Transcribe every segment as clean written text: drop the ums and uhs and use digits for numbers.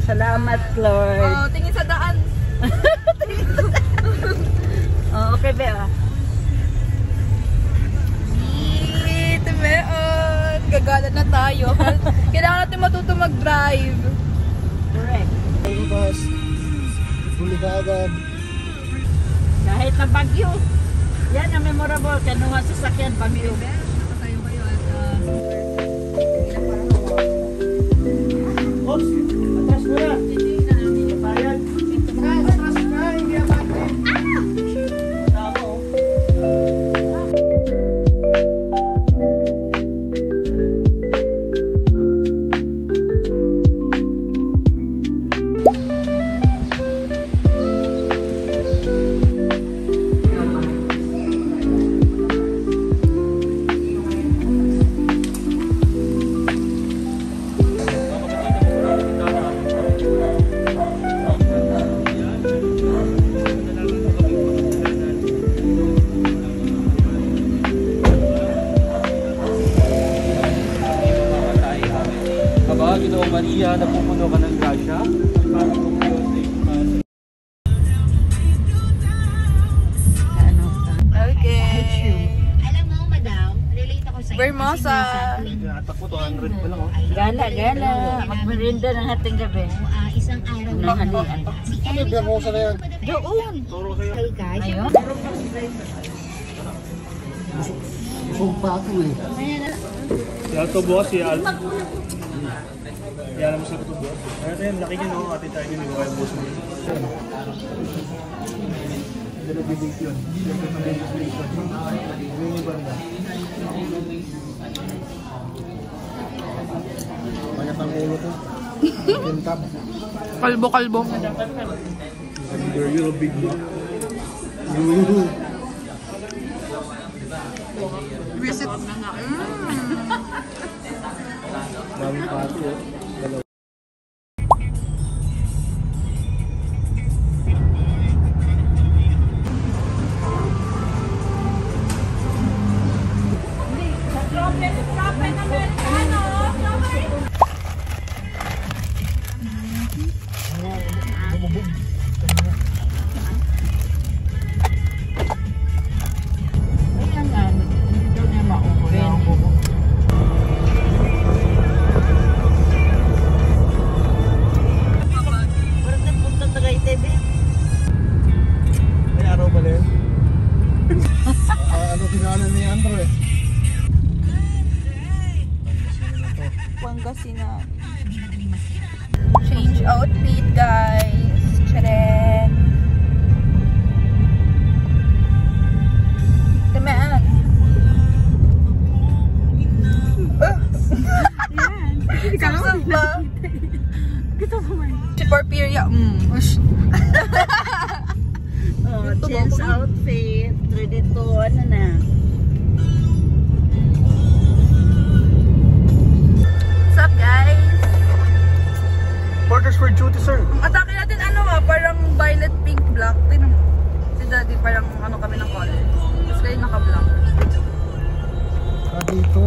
Salamat, Lord. Oh, tingin sa daan. Oh, okay, Bea. Ito, meon. Gagala na tayo. Kailangan natin matuto mag-drive. Correct. Bukas, buligagan. Kahit na bagyo. Yan ang memorable. Kanuha sa sakyan, bagyo. Nakatayo kayo at Oops! Atras mo na! Bayad! Atras na! Hindi ang bate! Tama o. Ginoong Maria, napupuno ka ng grasya. okay. Alam mo, madam, relate ako sa'yo. Bermosa. Atak mo, 200 pa lang oh. Gala, gala. Magmerinda ng hating gabi. Isang araw na Nahalian. Ano yung bermosa na yan? Doon. Turo kayo. Hey guys, Ayun. Sumpa ako eh. Si Alto Boss, si Alto. Yan mo sa kutubo. Kaya tayo, laki nyo, ati tayo nyo, kaya boss mo. Delegate yun. Banyak ang ulo ko. Kintab. Kalbo-kalbo. You're a big boy. Visit. Daming pati eh. Ano tinalan ni Andrew eh? Pangasinan. Change outfit, guys. Tcharan. Tamaan. Samsam ba? Kita pa man. Si Porphyria. Ush. Oh, change outfit. Ready to, ano na. What's up, guys? Orders for duty, sir. Ang atake natin parang violet, pink, black. Tingnan mo. Si Daddy parang kami ng color. Tapos kayo naka-black. Dito.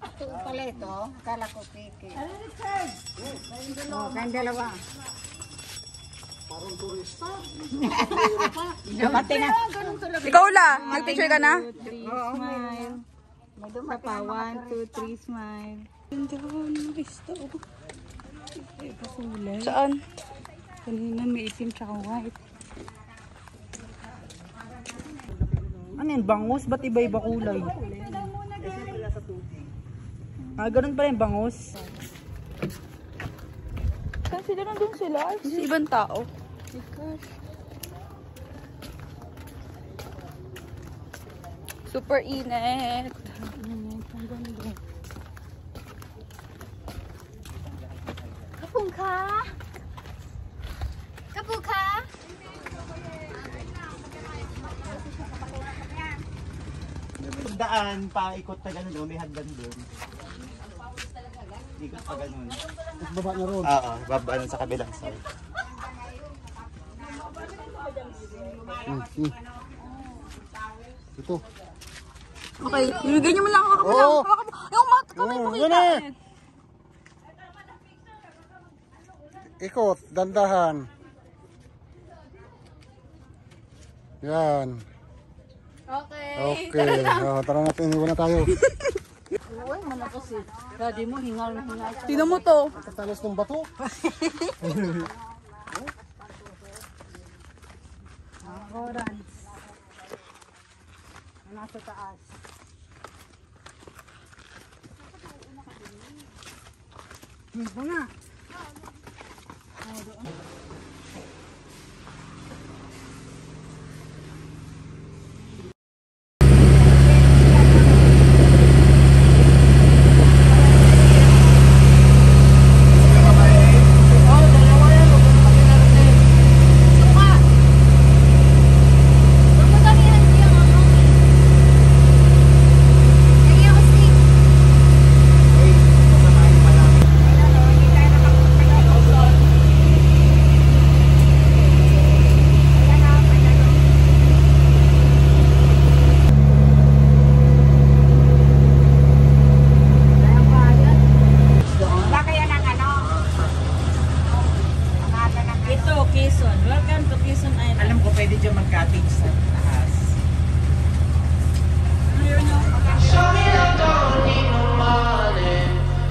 Ito pala ito. Kala ko piki. Oh, kayong dalawa. Parang turista. Dumating na. Ikaw la, nagpicture ka na? Smile. Isa pa, 1, 2, 3, smile. Saan? Kanina may itim tsaka white. Ano yun, bangus? Ba't iba-iba kulay? Ganun pala yung bangus. Saan sila? Nandun sila? Sa ibang tao. Super init. Kapungka? Kapungka? Daan, paikot na gano'n, may hagdan doon. Ikot pa gano'n. Baba na road? Oo, baba sa kabilang side. Ito. Okay, ibigay niyo mo lang ako. Oo. Yung mat, kamay mo kita. Ikot, dandahan. Yan. Okay. Okay, tara natin, iwan na tayo. Uy, malakas eh. Daddy mo, hingal na hingal. Tingnan mo to. Katalas ng bato. Orange. Nasa taas. Ito nga. Quezon. Welcome to Quezon Island. Alam ko, pwede dyan mag-cottage sa taas.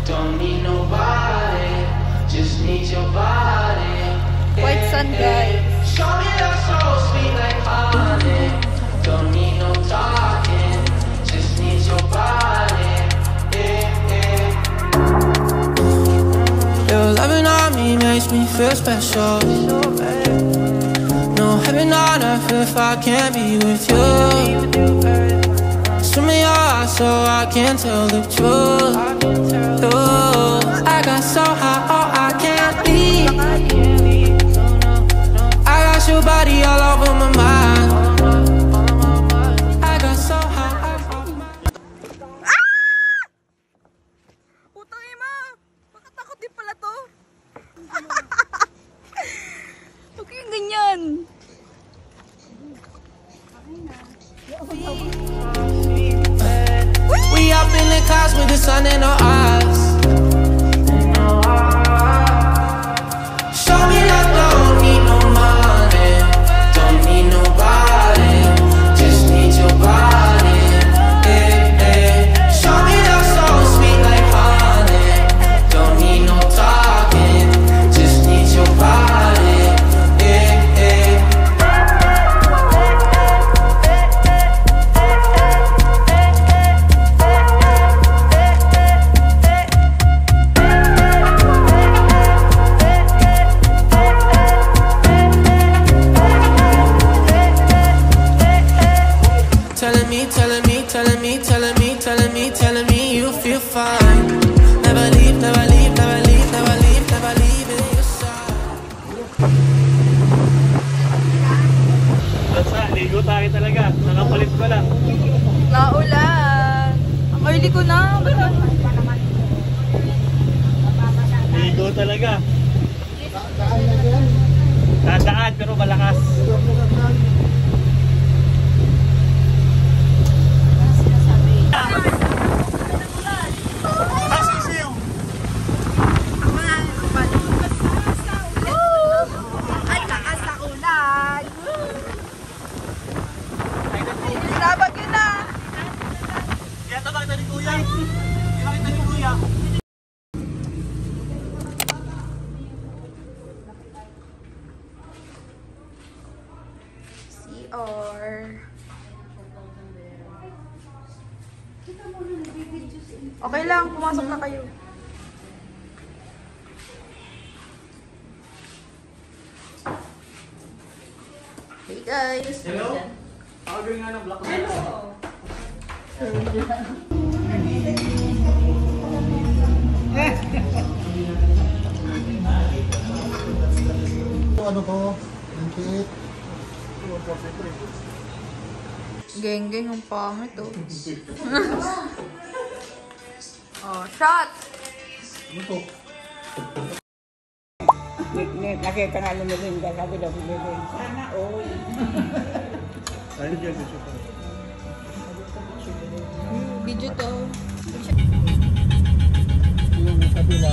Don't need nobody, just need your body. White sun, guys. Show me that so sweet like honey. Don't need no talking, just need your body. Your loving on me makes me feel special. No heaven on earth if I can't be with you. Swim me your eyes so I can tell the truth. Ooh, I got so high, oh I can't leave. I got your body all over my mind. I got so high. Putang ina. Makatakot din pala to. Huwag kayong ganyan. We up in the clouds with the sun in our eyes. Show me that don't need no money, don't need nobody, just need your body. Show me that so sweet like honey, don't need no talking, just need your body. Telling me you feel fine. Never leave, never leave, never leave, never leave, never leave in your side. Basta, ligo tayo talaga. Nakapalit ko lang. Naulan. Ang early ko na. Ligo talaga. Dadaan pero malakas. Sisiw! Ang lakas sa ulan! Sinabag yun na! Kaya ito nakita ni Kuya. Nakita ni Kuya. CR. Okay lang, pumasok na kayo. Hey guys! Hello? Pakagawin nga ng black. Hello! Ano to? Lingkit. Geng-geng ang pangit oh. Oh, shot! Ano to? Nakita nga lumilinda, sabi daw lumilinda. Sana all. Ayun dyan, dyan siya. Video to. Yung kabila.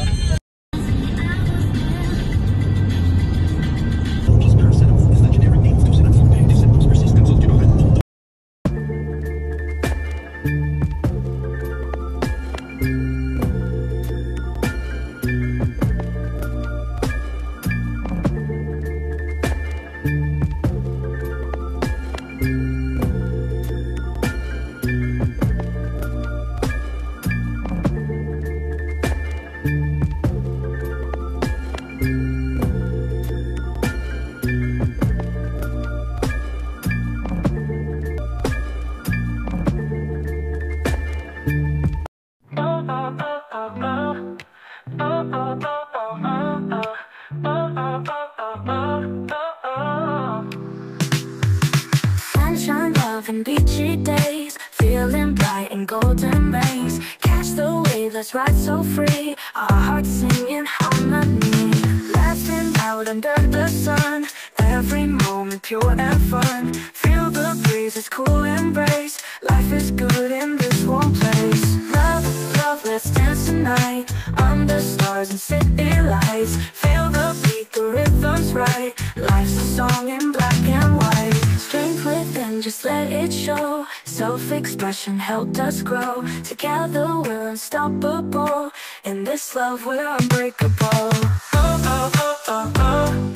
Sunshine, love, and beachy days, feeling bright and golden rays. Catch the wave, let's ride so free. Our hearts singing harmony, laughing out under the sun. Every moment pure and fun. Feel the breeze, it's cool embrace. Life is good in this warm place. Love, love, let's dance tonight under stars and city lights. Feel the beat, the rhythm's right. Life's a song in black and white. Strength within, just let it show. Self-expression helped us grow. Together we're unstoppable. In this love we're unbreakable. Oh, oh, oh, oh, oh.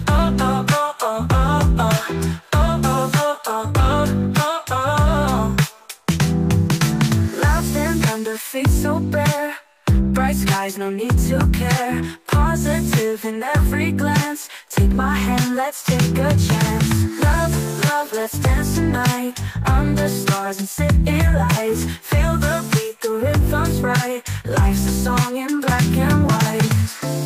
Oh, oh, oh, oh, oh, oh. Oh, oh, oh, oh, oh, oh, oh. Laughing under feet so bare. Bright skies, no need to care. Positive in every glance. Take my hand, let's take a chance. Love, love, let's dance tonight under stars and city lights. Feel the beat, the rhythm's right. Life's a song in black and white.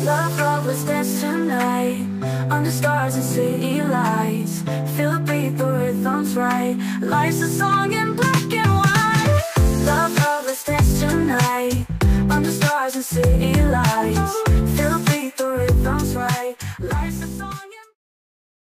Love, love, let's dance tonight under stars and city lights. Feel the beat, the rhythm's right. Life's a song in black and white. Love, love, let's dance tonight under stars and city lights.